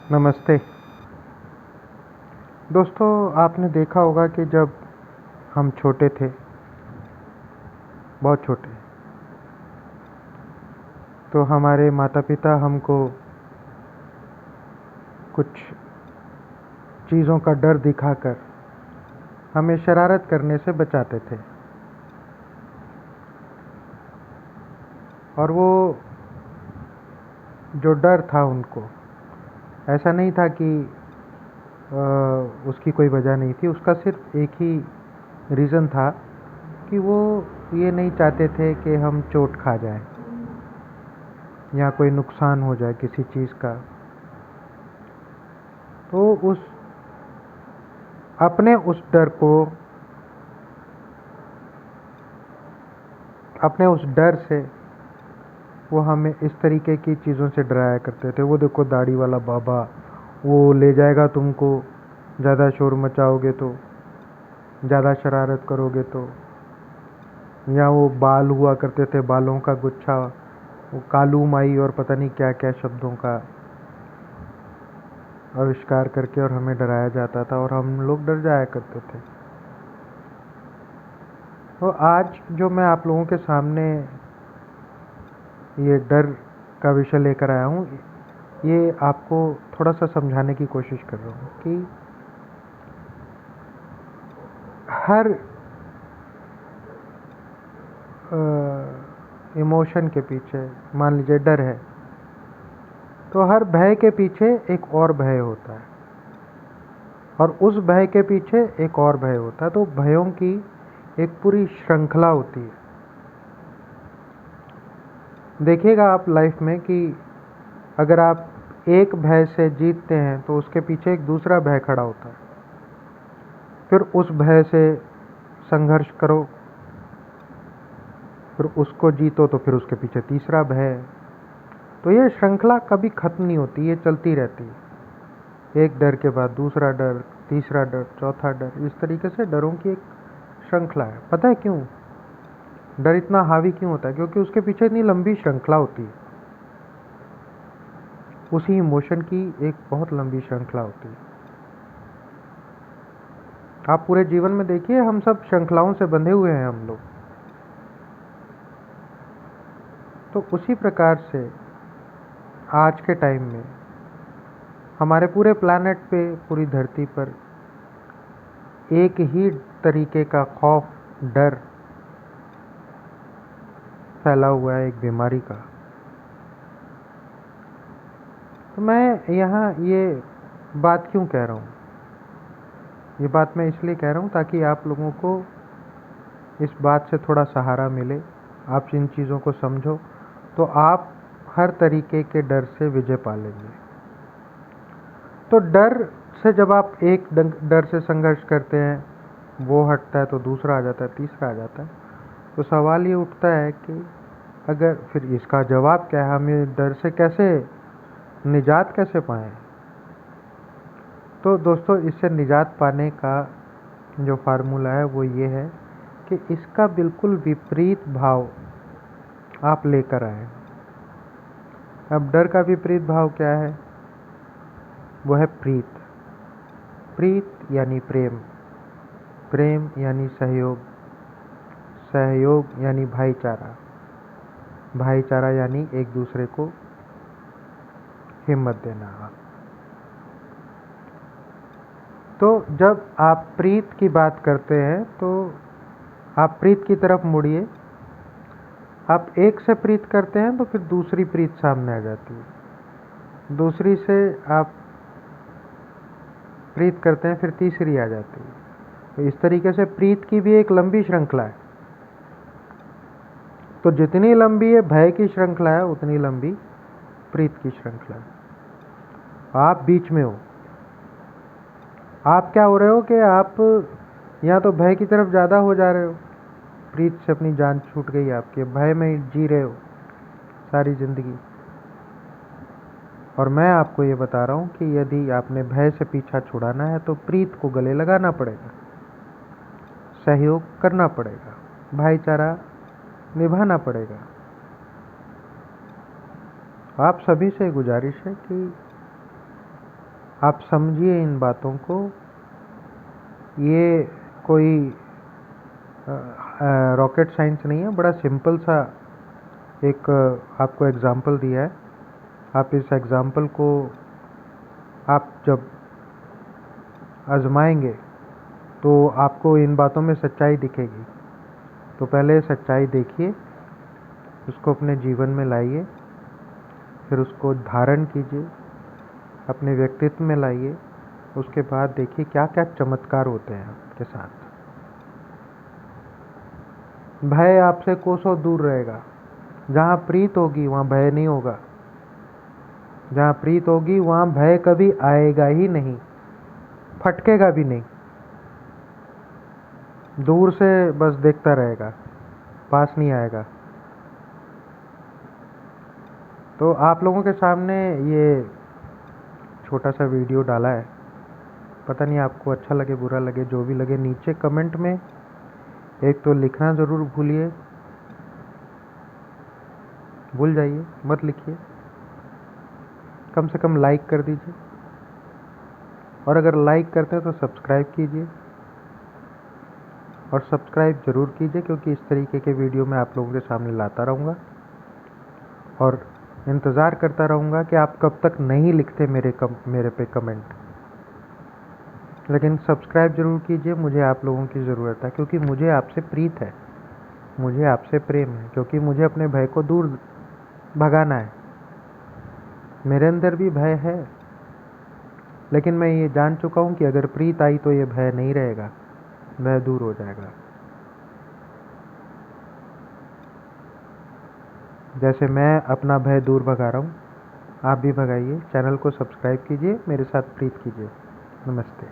नमस्ते दोस्तों। आपने देखा होगा कि जब हम छोटे थे, बहुत छोटे, तो हमारे माता पिता हमको कुछ चीज़ों का डर दिखाकर हमें शरारत करने से बचाते थे। और वो जो डर था उनको, ऐसा नहीं था कि उसकी कोई वजह नहीं थी। उसका सिर्फ एक ही रीज़न था कि वो ये नहीं चाहते थे कि हम चोट खा जाएं या कोई नुकसान हो जाए किसी चीज़ का। तो अपने उस डर से वो हमें इस तरीके की चीज़ों से डराया करते थे। वो देखो दाढ़ी वाला बाबा, वो ले जाएगा तुमको, ज़्यादा शोर मचाओगे तो, ज़्यादा शरारत करोगे तो। या वो बाल हुआ करते थे, बालों का गुच्छा, वो कालू माई और पता नहीं क्या क्या शब्दों का आविष्कार करके और हमें डराया जाता था और हम लोग डर जाया करते थे। तो आज जो मैं आप लोगों के सामने ये डर का विषय लेकर आया हूँ, ये आपको थोड़ा सा समझाने की कोशिश कर रहा हूँ कि हर इमोशन के पीछे, मान लीजिए डर है, तो हर भय के पीछे एक और भय होता है और उस भय के पीछे एक और भय होता है। तो भयों की एक पूरी श्रृंखला होती है। देखिएगा आप लाइफ में कि अगर आप एक भय से जीतते हैं तो उसके पीछे एक दूसरा भय खड़ा होता है। फिर उस भय से संघर्ष करो, फिर उसको जीतो तो फिर उसके पीछे तीसरा भय है। तो ये श्रृंखला कभी खत्म नहीं होती, ये चलती रहती है। एक डर के बाद दूसरा डर, तीसरा डर, चौथा डर, इस तरीके से डरों की एक श्रृंखला है। पता है क्यों डर इतना हावी क्यों होता है? क्योंकि उसके पीछे इतनी लंबी श्रृंखला होती है। उसी इमोशन की एक बहुत लंबी श्रृंखला होती है। आप पूरे जीवन में देखिए, हम सब श्रृंखलाओं से बंधे हुए हैं हम लोग। तो उसी प्रकार से आज के टाइम में हमारे पूरे प्लैनेट पे, पूरी धरती पर एक ही तरीके का खौफ, डर फैला हुआ है, एक बीमारी का। तो मैं यहाँ ये बात क्यों कह रहा हूँ? ये बात मैं इसलिए कह रहा हूँ ताकि आप लोगों को इस बात से थोड़ा सहारा मिले। आप इन चीज़ों को समझो तो आप हर तरीके के डर से विजय पा लेंगे। तो डर से जब आप एक डर से संघर्ष करते हैं, वो हटता है तो दूसरा आ जाता है, तीसरा आ जाता है। तो सवाल ये उठता है कि अगर फिर इसका जवाब क्या है, हम ये डर से कैसे निजात कैसे पाएँ? तो दोस्तों, इससे निजात पाने का जो फार्मूला है वो ये है कि इसका बिल्कुल विपरीत भाव आप लेकर आए। अब डर का विपरीत भाव क्या है? वो है प्रीत। प्रीत यानी प्रेम, प्रेम यानी सहयोग, सहयोग यानी भाईचारा, भाईचारा यानी एक दूसरे को हिम्मत देना। तो जब आप प्रीत की बात करते हैं तो आप प्रीत की तरफ मुड़िए। आप एक से प्रीत करते हैं तो फिर दूसरी प्रीत सामने आ जाती है, दूसरी से आप प्रीत करते हैं फिर तीसरी आ जाती है। तो इस तरीके से प्रीत की भी एक लंबी श्रृंखला है। तो जितनी लंबी है भय की श्रृंखला है, उतनी लंबी प्रीत की श्रृंखला है। आप बीच में हो। आप क्या हो रहे हो कि आप या तो भय की तरफ ज़्यादा हो जा रहे हो, प्रीत से अपनी जान छूट गई आपकी, भय में जी रहे हो सारी ज़िंदगी। और मैं आपको ये बता रहा हूँ कि यदि आपने भय से पीछा छुड़ाना है तो प्रीत को गले लगाना पड़ेगा, सहयोग करना पड़ेगा, भाईचारा निभाना पड़ेगा। आप सभी से गुजारिश है कि आप समझिए इन बातों को। ये कोई रॉकेट साइंस नहीं है, बड़ा सिंपल सा एक आपको एग्जाम्पल दिया है। आप इस एग्जाम्पल को आप जब आजमाएंगे तो आपको इन बातों में सच्चाई दिखेगी। तो पहले सच्चाई देखिए, उसको अपने जीवन में लाइए, फिर उसको धारण कीजिए, अपने व्यक्तित्व में लाइए। उसके बाद देखिए क्या क्या चमत्कार होते हैं आपके साथ। भय आपसे कोसों दूर रहेगा। जहाँ प्रीत होगी वहाँ भय नहीं होगा। जहाँ प्रीत होगी वहाँ भय कभी आएगा ही नहीं, फटकेगा भी नहीं, दूर से बस देखता रहेगा, पास नहीं आएगा। तो आप लोगों के सामने ये छोटा सा वीडियो डाला है। पता नहीं आपको अच्छा लगे बुरा लगे, जो भी लगे नीचे कमेंट में एक तो लिखना ज़रूर भूल जाइए, मत लिखिए। कम से कम लाइक कर दीजिए, और अगर लाइक करते हैं तो सब्सक्राइब कीजिए, और सब्सक्राइब ज़रूर कीजिए, क्योंकि इस तरीके के वीडियो मैं आप लोगों के सामने लाता रहूँगा और इंतज़ार करता रहूँगा कि आप कब तक नहीं लिखते मेरे पे कमेंट। लेकिन सब्सक्राइब ज़रूर कीजिए, मुझे आप लोगों की ज़रूरत है, क्योंकि मुझे आपसे प्रीत है, मुझे आपसे प्रेम है, क्योंकि मुझे अपने भय को दूर भगाना है। मेरे अंदर भी भय है, लेकिन मैं ये जान चुका हूँ कि अगर प्रीत आई तो ये भय नहीं रहेगा, भय दूर हो जाएगा। जैसे मैं अपना भय दूर भगा रहा हूँ, आप भी भगाइए। चैनल को सब्सक्राइब कीजिए, मेरे साथ प्रीत कीजिए। नमस्ते।